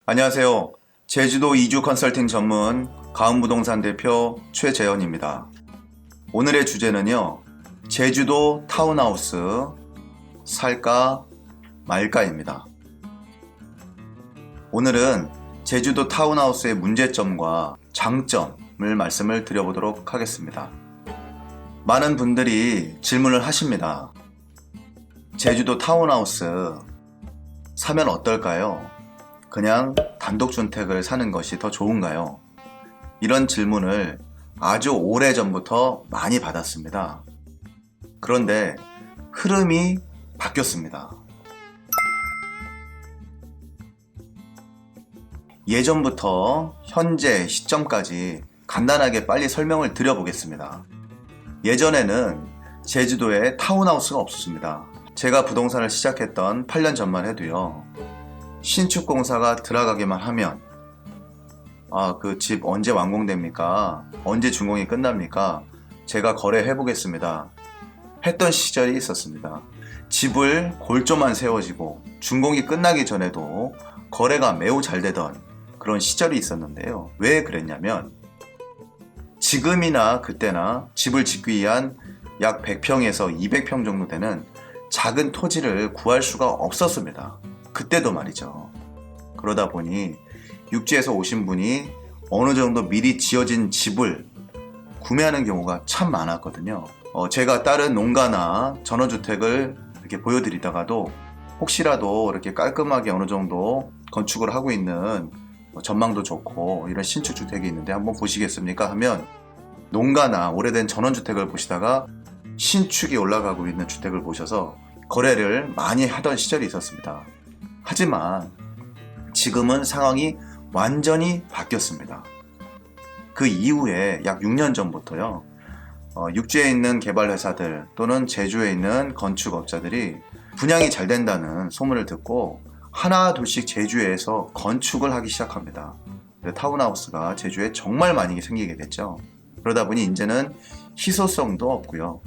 안녕하세요. 제주도 이주 컨설팅 전문 가은부동산 대표 최재현입니다. 오늘의 주제는요. 제주도 타운하우스 살까 말까입니다. 오늘은 제주도 타운하우스의 문제점과 장점을 말씀을 드려보도록 하겠습니다. 많은 분들이 질문을 하십니다. 제주도 타운하우스 사면 어떨까요? 그냥 단독주택을 사는 것이 더 좋은가요? 이런 질문을 아주 오래전부터 많이 받았습니다. 그런데 흐름이 바뀌었습니다. 예전부터 현재 시점까지 간단하게 빨리 설명을 드려보겠습니다. 예전에는 제주도에 타운하우스가 없었습니다. 제가 부동산을 시작했던 8년 전만 해도요. 신축 공사가 들어가기만 하면 그 집 언제 완공됩니까? 언제 준공이 끝납니까? 제가 거래해 보겠습니다. 했던 시절이 있었습니다. 집을 골조만 세워지고 준공이 끝나기 전에도 거래가 매우 잘 되던 그런 시절이 있었는데요. 왜 그랬냐면 지금이나 그때나 집을 짓기 위한 약 100평에서 200평 정도 되는 작은 토지를 구할 수가 없었습니다. 그때도 말이죠. 그러다 보니 육지에서 오신 분이 어느 정도 미리 지어진 집을 구매하는 경우가 참 많았거든요. 제가 다른 농가나 전원주택을 이렇게 보여드리다가도 혹시라도 이렇게 깔끔하게 어느 정도 건축을 하고 있는 전망도 좋고 이런 신축주택이 있는데 한번 보시겠습니까? 하면 농가나 오래된 전원주택을 보시다가 신축이 올라가고 있는 주택을 보셔서 거래를 많이 하던 시절이 있었습니다. 하지만 지금은 상황이 완전히 바뀌었습니다. 그 이후에 약 6년 전부터요. 육지에 있는 개발회사들 또는 제주에 있는 건축업자들이 분양이 잘 된다는 소문을 듣고 하나 둘씩 제주에서 건축을 하기 시작합니다. 타운하우스가 제주에 정말 많이 생기게 됐죠. 그러다 보니 이제는 희소성도 없고요.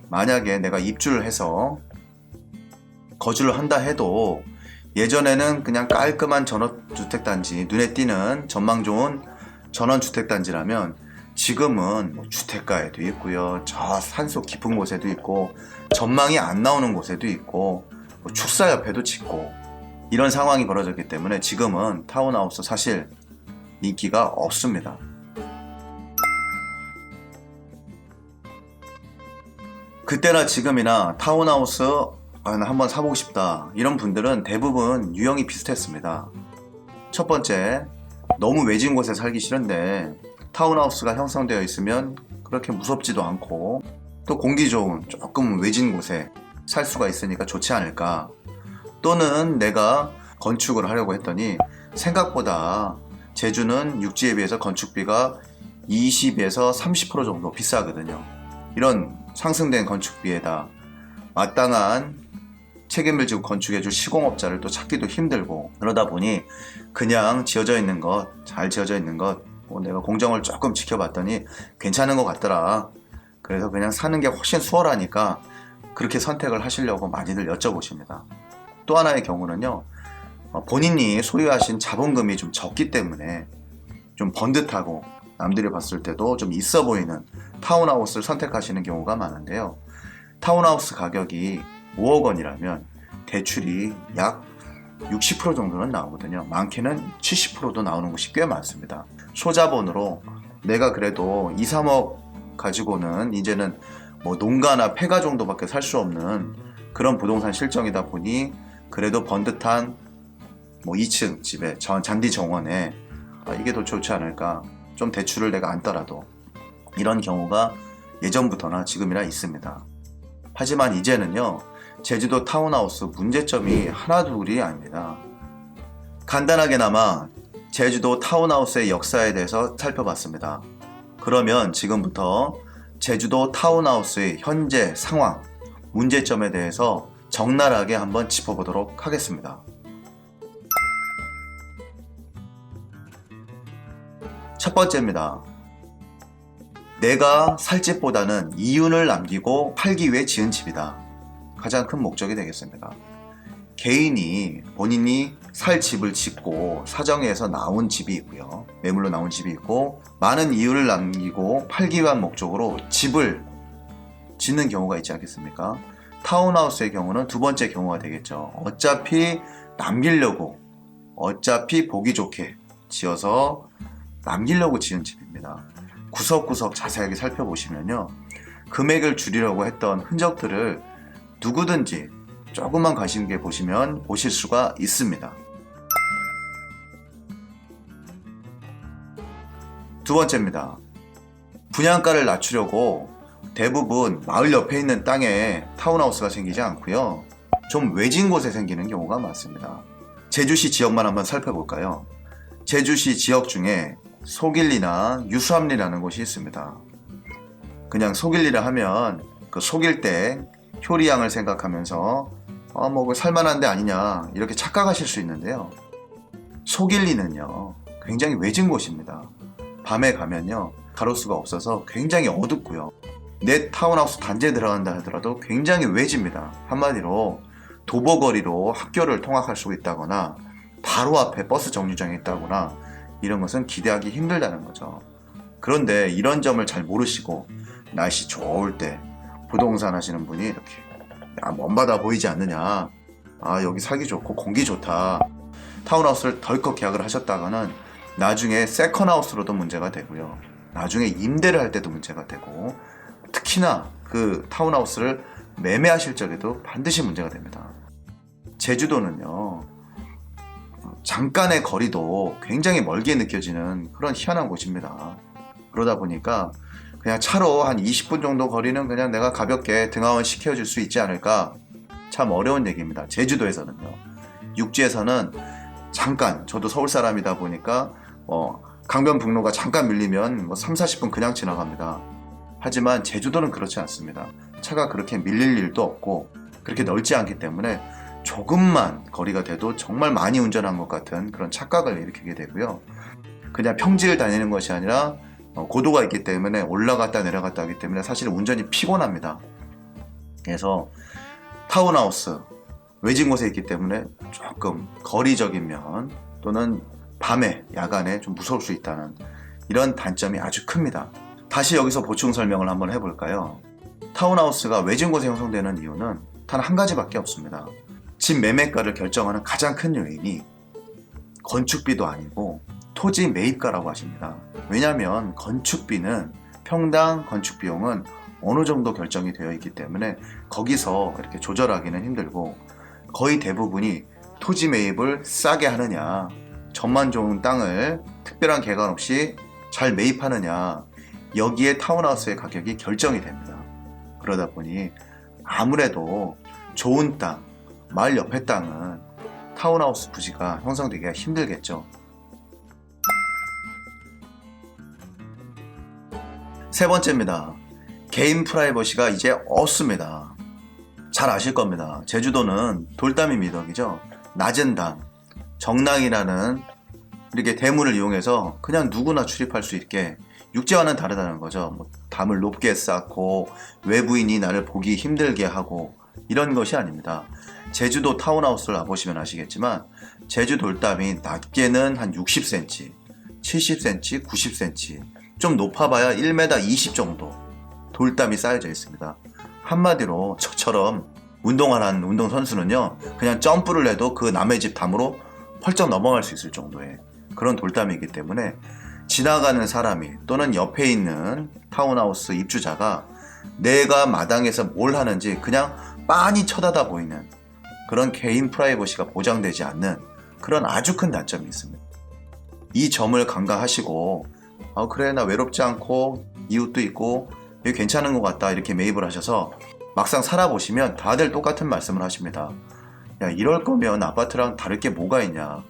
만약에 내가 입주를 해서 거주를 한다 해도 예전에는 그냥 깔끔한 전원주택단지, 눈에 띄는 전망 좋은 전원주택단지라면 지금은 주택가에도 있고요. 저 산속 깊은 곳에도 있고 전망이 안 나오는 곳에도 있고 축사 옆에도 짓고 이런 상황이 벌어졌기 때문에 지금은 타운하우스 사실 인기가 없습니다. 그때나 지금이나 타운하우스 한번 사보고 싶다 이런 분들은 대부분 유형이 비슷했습니다. 첫 번째, 너무 외진 곳에 살기 싫은데 타운하우스가 형성되어 있으면 그렇게 무섭지도 않고 또 공기 좋은 조금 외진 곳에 살 수가 있으니까 좋지 않을까. 또는 내가 건축을 하려고 했더니 생각보다 제주는 육지에 비해서 건축비가 20에서 30% 정도 비싸거든요. 이런 상승된 건축비에다 마땅한 책임을 지고 건축해줄 시공업자를 또 찾기도 힘들고 그러다 보니 그냥 지어져 있는 것, 잘 지어져 있는 것 내가 공정을 조금 지켜봤더니 괜찮은 것 같더라. 그래서 그냥 사는 게 훨씬 수월하니까 그렇게 선택을 하시려고 많이들 여쭤보십니다. 또 하나의 경우는요. 본인이 소유하신 자본금이 좀 적기 때문에 좀 번듯하고 남들이 봤을 때도 좀 있어 보이는 타운하우스를 선택하시는 경우가 많은데요. 타운하우스 가격이 5억 원이라면 대출이 약 60% 정도는 나오거든요. 많게는 70%도 나오는 곳이 꽤 많습니다. 소자본으로 내가 그래도 2, 3억 가지고는 이제는 농가나 폐가 정도밖에 살 수 없는 그런 부동산 실정이다 보니 그래도 번듯한 2층 집에 잔디 정원에 이게 더 좋지 않을까. 좀 대출을 내가 안더라도 이런 경우가 예전부터나 지금이나 있습니다. 하지만 이제는요. 제주도 타운하우스 문제점이 하나둘이 아닙니다. 간단하게나마 제주도 타운하우스의 역사에 대해서 살펴봤습니다. 그러면 지금부터 제주도 타운하우스의 현재 상황, 문제점에 대해서 적나라하게 한번 짚어보도록 하겠습니다. 첫 번째입니다. 내가 살 집보다는 이윤을 남기고 팔기 위해 지은 집이다. 가장 큰 목적이 되겠습니다. 개인이 본인이 살 집을 짓고 사정에서 나온 집이 있고요. 매물로 나온 집이 있고 많은 이유를 남기고 팔기 위한 목적으로 집을 짓는 경우가 있지 않겠습니까? 타운하우스의 경우는 두 번째 경우가 되겠죠. 어차피 남기려고, 어차피 보기 좋게 지어서 남기려고 지은 집입니다. 구석구석 자세하게 살펴보시면요. 금액을 줄이려고 했던 흔적들을 누구든지 조금만 관심 있게 보시면 보실 수가 있습니다. 두 번째입니다. 분양가를 낮추려고 대부분 마을 옆에 있는 땅에 타운하우스가 생기지 않고요. 좀 외진 곳에 생기는 경우가 많습니다. 제주시 지역만 한번 살펴볼까요? 제주시 지역 중에 속일리나 유수암리라는 곳이 있습니다. 그냥 속일리라 하면 그 속일 때 효리양을 생각하면서 뭐 살만한 데 아니냐 이렇게 착각하실 수 있는데요. 속일리는요 굉장히 외진 곳입니다. 밤에 가면요 가로수가 없어서 굉장히 어둡고요. 내 타운하우스 단지에 들어간다 하더라도 굉장히 외집니다. 한마디로 도보거리로 학교를 통학할 수 있다거나 바로 앞에 버스 정류장이 있다거나 이런 것은 기대하기 힘들다는 거죠. 그런데 이런 점을 잘 모르시고 날씨 좋을 때 부동산 하시는 분이 이렇게 먼 바다 보이지 않느냐, 여기 살기 좋고 공기 좋다, 타운하우스를 덜컥 계약을 하셨다가는 나중에 세컨하우스로도 문제가 되고요. 나중에 임대를 할 때도 문제가 되고 특히나 그 타운하우스를 매매하실 적에도 반드시 문제가 됩니다. 제주도는요 잠깐의 거리도 굉장히 멀게 느껴지는 그런 희한한 곳입니다. 그러다 보니까 그냥 차로 한 20분 정도 거리는 그냥 내가 가볍게 등하원 시켜줄 수 있지 않을까, 참 어려운 얘기입니다. 제주도에서는요. 육지에서는 잠깐, 저도 서울 사람이다 보니까 강변북로가 잠깐 밀리면 3, 40분 그냥 지나갑니다. 하지만 제주도는 그렇지 않습니다. 차가 그렇게 밀릴 일도 없고 그렇게 넓지 않기 때문에 조금만 거리가 돼도 정말 많이 운전한 것 같은 그런 착각을 일으키게 되고요. 그냥 평지를 다니는 것이 아니라 고도가 있기 때문에 올라갔다 내려갔다 하기 때문에 사실 운전이 피곤합니다. 그래서 타운하우스 외진 곳에 있기 때문에 조금 거리적인 면 또는 밤에 야간에 좀 무서울 수 있다는 이런 단점이 아주 큽니다. 다시 여기서 보충 설명을 한번 해볼까요? 타운하우스가 외진 곳에 형성되는 이유는 단 한 가지밖에 없습니다. 집 매매가를 결정하는 가장 큰 요인이 건축비도 아니고 토지 매입가라고 하십니다. 왜냐하면 건축비는 평당 건축비용은 어느 정도 결정이 되어 있기 때문에 거기서 이렇게 조절하기는 힘들고 거의 대부분이 토지 매입을 싸게 하느냐, 전만 좋은 땅을 특별한 계간 없이 잘 매입하느냐, 여기에 타운하우스의 가격이 결정이 됩니다. 그러다 보니 아무래도 좋은 땅, 마을 옆의 땅은 타운하우스 부지가 형성되기가 힘들겠죠. 세 번째입니다. 개인 프라이버시가 이제 없습니다. 잘 아실 겁니다. 제주도는 돌담이 미덕이죠. 낮은 담, 정랑이라는 이렇게 대문을 이용해서 그냥 누구나 출입할 수 있게, 육지와는 다르다는 거죠. 담을 높게 쌓고 외부인이 나를 보기 힘들게 하고 이런 것이 아닙니다. 제주도 타운하우스를 와보시면 아시겠지만 제주 돌담이 낮게는 한 60cm, 70cm, 90cm, 좀 높아봐야 1m 20 정도 돌담이 쌓여져 있습니다. 한마디로 저처럼 운동하는 운동선수는요 그냥 점프를 해도 그 남의 집 담으로 펄쩍 넘어갈 수 있을 정도의 그런 돌담이기 때문에 지나가는 사람이 또는 옆에 있는 타운하우스 입주자가 내가 마당에서 뭘 하는지 그냥 빤히 쳐다다 보이는 그런 개인 프라이버시가 보장되지 않는 그런 아주 큰 단점이 있습니다. 이 점을 간과하시고 그래 나 외롭지 않고 이웃도 있고 여기 괜찮은 것 같다 이렇게 매입을 하셔서 막상 살아보시면 다들 똑같은 말씀을 하십니다. 야 이럴 거면 아파트랑 다를 게 뭐가 있냐,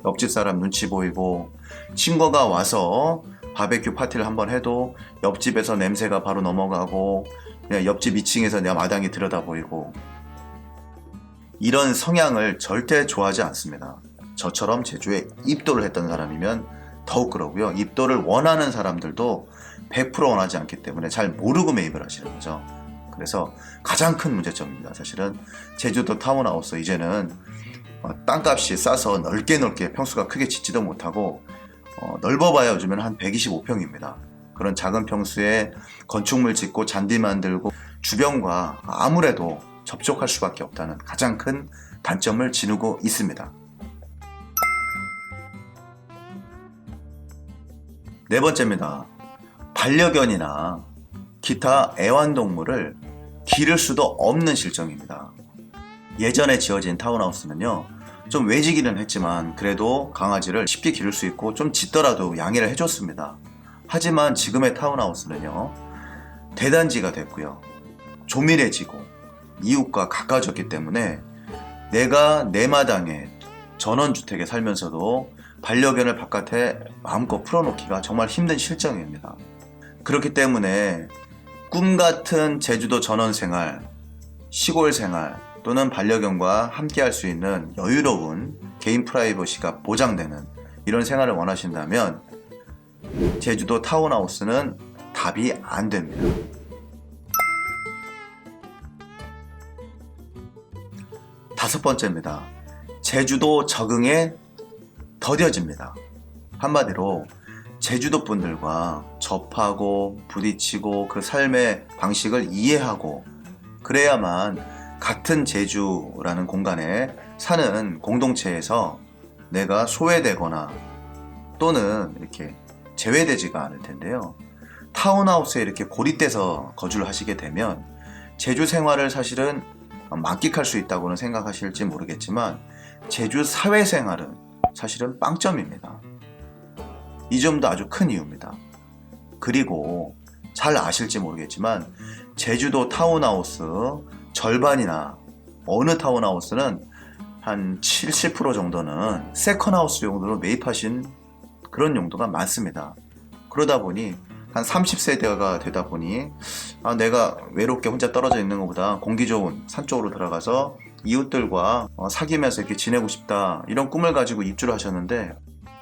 옆집 사람 눈치 보이고 친구가 와서 바베큐 파티를 한번 해도 옆집에서 냄새가 바로 넘어가고 그냥 옆집 2층에서 내 마당이 들여다 보이고, 이런 성향을 절대 좋아하지 않습니다. 저처럼 제주에 입도를 했던 사람이면 더욱 그러고요. 입도를 원하는 사람들도 100% 원하지 않기 때문에 잘 모르고 매입을 하시는 거죠. 그래서 가장 큰 문제점입니다. 사실은 제주도 타운하우스 이제는 땅값이 싸서 넓게 평수가 크게 짓지도 못하고 넓어봐야 요즘에는 한 125평입니다. 그런 작은 평수에 건축물 짓고 잔디 만들고 주변과 아무래도 접촉할 수밖에 없다는 가장 큰 단점을 지니고 있습니다. 네 번째입니다. 반려견이나 기타 애완동물을 기를 수도 없는 실정입니다. 예전에 지어진 타운하우스는요, 좀 외지기는 했지만 그래도 강아지를 쉽게 기를 수 있고 좀 짖더라도 양해를 해줬습니다. 하지만 지금의 타운하우스는요, 대단지가 됐고요, 조밀해지고 이웃과 가까워졌기 때문에 내가 내 마당에 전원주택에 살면서도 반려견을 바깥에 마음껏 풀어놓기가 정말 힘든 실정입니다. 그렇기 때문에 꿈같은 제주도 전원생활, 시골 생활 또는 반려견과 함께 할 수 있는 여유로운 개인 프라이버시가 보장되는 이런 생활을 원하신다면 제주도 타운하우스는 답이 안 됩니다. 다섯 번째입니다. 제주도 적응에 더뎌집니다. 한마디로 제주도 분들과 접하고 부딪히고 그 삶의 방식을 이해하고 그래야만 같은 제주라는 공간에 사는 공동체에서 내가 소외되거나 또는 이렇게 제외되지가 않을 텐데요. 타운하우스에 이렇게 고립돼서 거주를 하시게 되면 제주 생활을 사실은 만끽할 수 있다고는 생각하실지 모르겠지만 제주 사회생활은 사실은 빵점입니다. 이 점도 아주 큰 이유입니다. 그리고 잘 아실지 모르겠지만 제주도 타운하우스 절반이나 어느 타운하우스는 한 70% 정도는 세컨하우스 용도로 매입하신 그런 용도가 많습니다. 그러다 보니 한 30세대가 되다 보니 내가 외롭게 혼자 떨어져 있는 것보다 공기 좋은 산 쪽으로 들어가서 이웃들과 사귀면서 이렇게 지내고 싶다, 이런 꿈을 가지고 입주를 하셨는데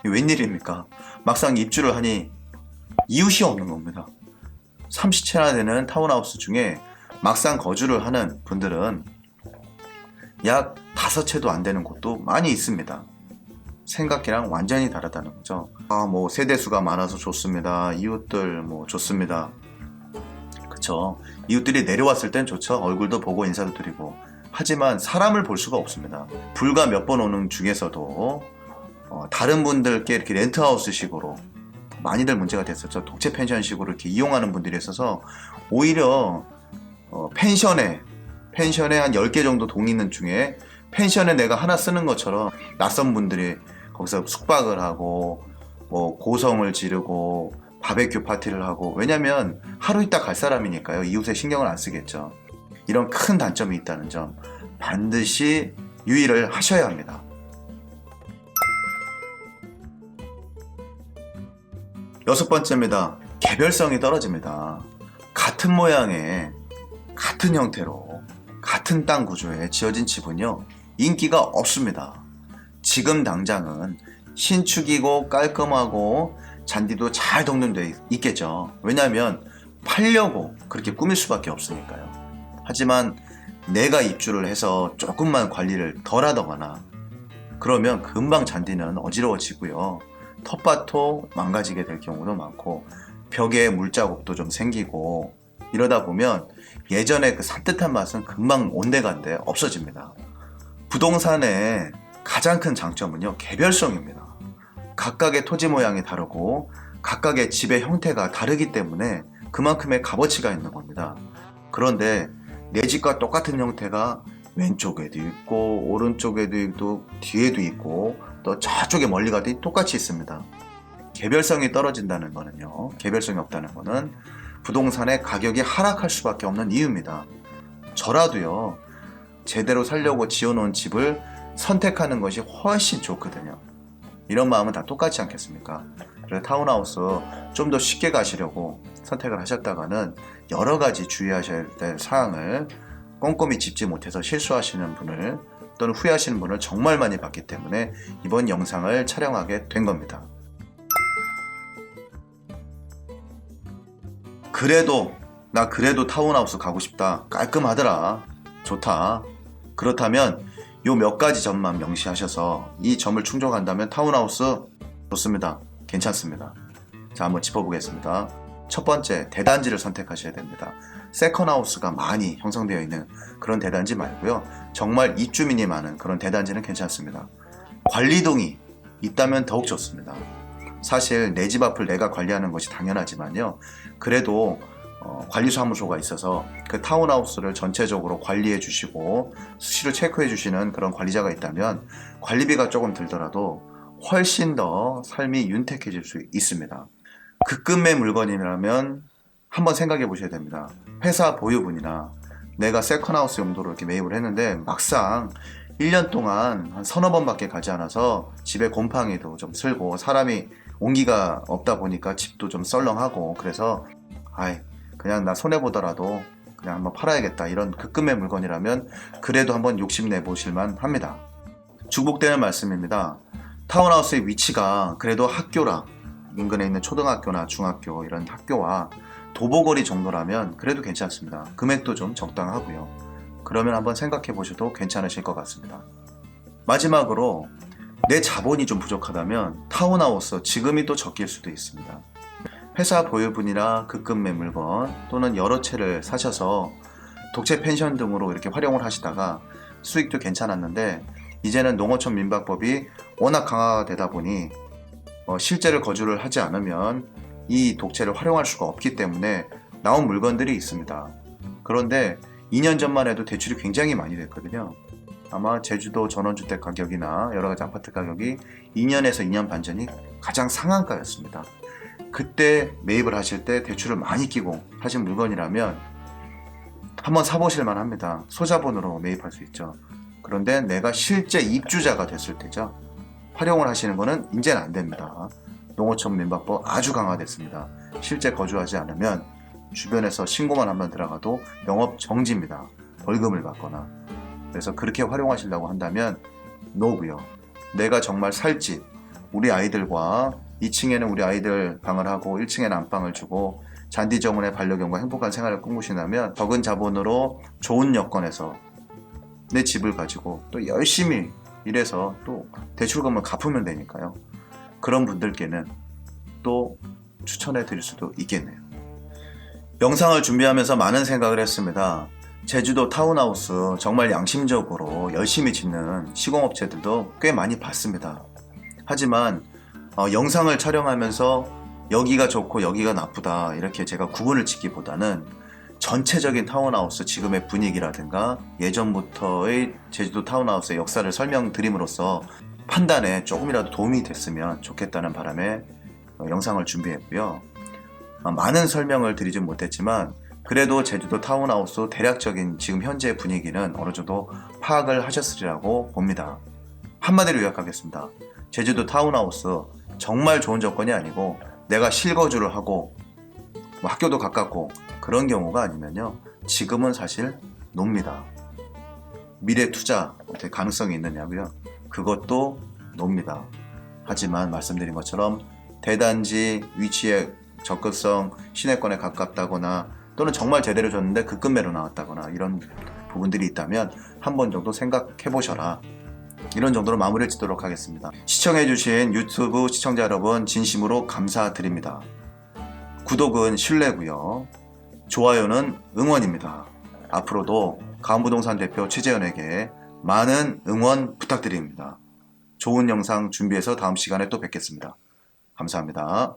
웬일입니까? 막상 입주를 하니 이웃이 없는 겁니다. 30채나 되는 타운하우스 중에 막상 거주를 하는 분들은 약 5채도 안 되는 곳도 많이 있습니다. 생각이랑 완전히 다르다는 거죠. 뭐 세대수가 많아서 좋습니다. 이웃들 뭐 좋습니다. 그쵸? 이웃들이 내려왔을 땐 좋죠. 얼굴도 보고 인사도 드리고. 하지만 사람을 볼 수가 없습니다. 불과 몇 번 오는 중에서도 다른 분들께 이렇게 렌트하우스 식으로 많이들 문제가 됐었죠. 독채 펜션 식으로 이렇게 이용하는 분들이 있어서 오히려 펜션에 한 10개 정도 동이 있는 중에 펜션에 내가 하나 쓰는 것처럼 낯선 분들이 거기서 숙박을 하고 뭐 고성을 지르고 바베큐 파티를 하고, 왜냐면 하루 있다 갈 사람이니까요. 이웃에 신경을 안 쓰겠죠. 이런 큰 단점이 있다는 점 반드시 유의를 하셔야 합니다. 여섯 번째입니다. 개별성이 떨어집니다. 같은 모양의 같은 형태로 같은 땅 구조에 지어진 집은요, 인기가 없습니다. 지금 당장은 신축이고 깔끔하고 잔디도 잘 동봉되어 있겠죠. 왜냐하면 팔려고 그렇게 꾸밀 수밖에 없으니까요. 하지만 내가 입주를 해서 조금만 관리를 덜 하더거나 그러면 금방 잔디는 어지러워지고요, 텃밭도 망가지게 될 경우도 많고 벽에 물자국도 좀 생기고, 이러다 보면 예전에 그 산뜻한 맛은 금방 온데간데 없어집니다. 부동산의 가장 큰 장점은요, 개별성입니다. 각각의 토지 모양이 다르고 각각의 집의 형태가 다르기 때문에 그만큼의 값어치가 있는 겁니다. 그런데 내 집과 똑같은 형태가 왼쪽에도 있고 오른쪽에도 있고 뒤에도 있고 또 저쪽에 멀리 가도 똑같이 있습니다. 개별성이 떨어진다는 거는요, 개별성이 없다는 거는 부동산의 가격이 하락할 수밖에 없는 이유입니다. 저라도요, 제대로 살려고 지어놓은 집을 선택하는 것이 훨씬 좋거든요. 이런 마음은 다 똑같지 않겠습니까? 그래서 타운하우스 좀 더 쉽게 가시려고 선택을 하셨다가는 여러 가지 주의하셔야 될 사항을 꼼꼼히 짚지 못해서 실수하시는 분을 또는 후회하시는 분을 정말 많이 봤기 때문에 이번 영상을 촬영하게 된 겁니다. 그래도 타운하우스 가고 싶다, 깔끔하더라, 좋다, 그렇다면 요 몇 가지 점만 명시하셔서 이 점을 충족한다면 타운하우스 좋습니다. 괜찮습니다. 자, 한번 짚어보겠습니다. 첫 번째, 대단지를 선택하셔야 됩니다. 세컨하우스가 많이 형성되어 있는 그런 대단지 말고요. 정말 입주민이 많은 그런 대단지는 괜찮습니다. 관리동이 있다면 더욱 좋습니다. 사실 내 집 앞을 내가 관리하는 것이 당연하지만요. 그래도 관리사무소가 있어서 그 타운하우스를 전체적으로 관리해 주시고 수시로 체크해 주시는 그런 관리자가 있다면 관리비가 조금 들더라도 훨씬 더 삶이 윤택해질 수 있습니다. 급금의 물건이라면 한번 생각해 보셔야 됩니다. 회사 보유분이나 내가 세컨하우스 용도로 이렇게 매입을 했는데 막상 1년 동안 한 서너 번밖에 가지 않아서 집에 곰팡이도 좀 슬고 사람이 온기가 없다 보니까 집도 좀 썰렁하고 그래서 그냥 나 손해보더라도 그냥 한번 팔아야겠다 이런 급금의 물건이라면 그래도 한번 욕심내 보실만 합니다. 중복되는 말씀입니다. 타운하우스의 위치가 그래도 학교랑 인근에 있는 초등학교나 중학교 이런 학교와 도보거리 정도라면 그래도 괜찮습니다. 금액도 좀 적당하고요. 그러면 한번 생각해 보셔도 괜찮으실 것 같습니다. 마지막으로 내 자본이 좀 부족하다면 타운하우스 지금이 또 적길 수도 있습니다. 회사 보유분이나 급금의 물건 또는 여러 채를 사셔서 독채 펜션 등으로 이렇게 활용을 하시다가 수익도 괜찮았는데 이제는 농어촌 민박법이 워낙 강화가 되다 보니 실제를 거주를 하지 않으면 이 독채를 활용할 수가 없기 때문에 나온 물건들이 있습니다. 그런데 2년 전만 해도 대출이 굉장히 많이 됐거든요. 아마 제주도 전원주택 가격이나 여러가지 아파트 가격이 2년에서 2년 반 전이 가장 상한가였습니다. 그때 매입을 하실 때 대출을 많이 끼고 하신 물건이라면 한번 사보실 만합니다. 소자본으로 매입할 수 있죠. 그런데 내가 실제 입주자가 됐을 때죠. 활용을 하시는 거는 이제는 안 됩니다. 농어촌 민박법 아주 강화됐습니다. 실제 거주하지 않으면 주변에서 신고만 한번 들어가도 영업 정지입니다. 벌금을 받거나. 그래서 그렇게 활용하시려고 한다면 노고요. 내가 정말 살 집, 우리 아이들과 2층에는 우리 아이들 방을 하고 1층에는 안방을 주고 잔디 정원의 반려견과 행복한 생활을 꿈꾸신다면 적은 자본으로 좋은 여건에서 내 집을 가지고 또 열심히 일해서 또 대출금을 갚으면 되니까요. 그런 분들께는 또 추천해 드릴 수도 있겠네요. 영상을 준비하면서 많은 생각을 했습니다. 제주도 타운하우스 정말 양심적으로 열심히 짓는 시공업체들도 꽤 많이 봤습니다. 하지만 영상을 촬영하면서 여기가 좋고 여기가 나쁘다 이렇게 제가 구분을 짓기보다는 전체적인 타운하우스 지금의 분위기라든가 예전부터의 제주도 타운하우스의 역사를 설명드림으로써 판단에 조금이라도 도움이 됐으면 좋겠다는 바람에 영상을 준비했고요. 많은 설명을 드리진 못했지만 그래도 제주도 타운하우스 대략적인 지금 현재 분위기는 어느 정도 파악을 하셨으리라고 봅니다. 한마디로 요약하겠습니다. 제주도 타운하우스 정말 좋은 조건이 아니고 내가 실거주를 하고 학교도 가깝고 그런 경우가 아니면요. 지금은 사실 놉니다. 미래 투자 어떻게 가능성이 있느냐고요. 그것도 놉니다. 하지만 말씀드린 것처럼 대단지 위치의 접근성 시내권에 가깝다거나 또는 정말 제대로 줬는데 급금매로 나왔다거나 이런 부분들이 있다면 한 번 정도 생각해 보셔라. 이런 정도로 마무리를 짓도록 하겠습니다. 시청해주신 유튜브 시청자 여러분 진심으로 감사드립니다. 구독은 신뢰고요. 좋아요는 응원입니다. 앞으로도 가은부동산 대표 최재현에게 많은 응원 부탁드립니다. 좋은 영상 준비해서 다음 시간에 또 뵙겠습니다. 감사합니다.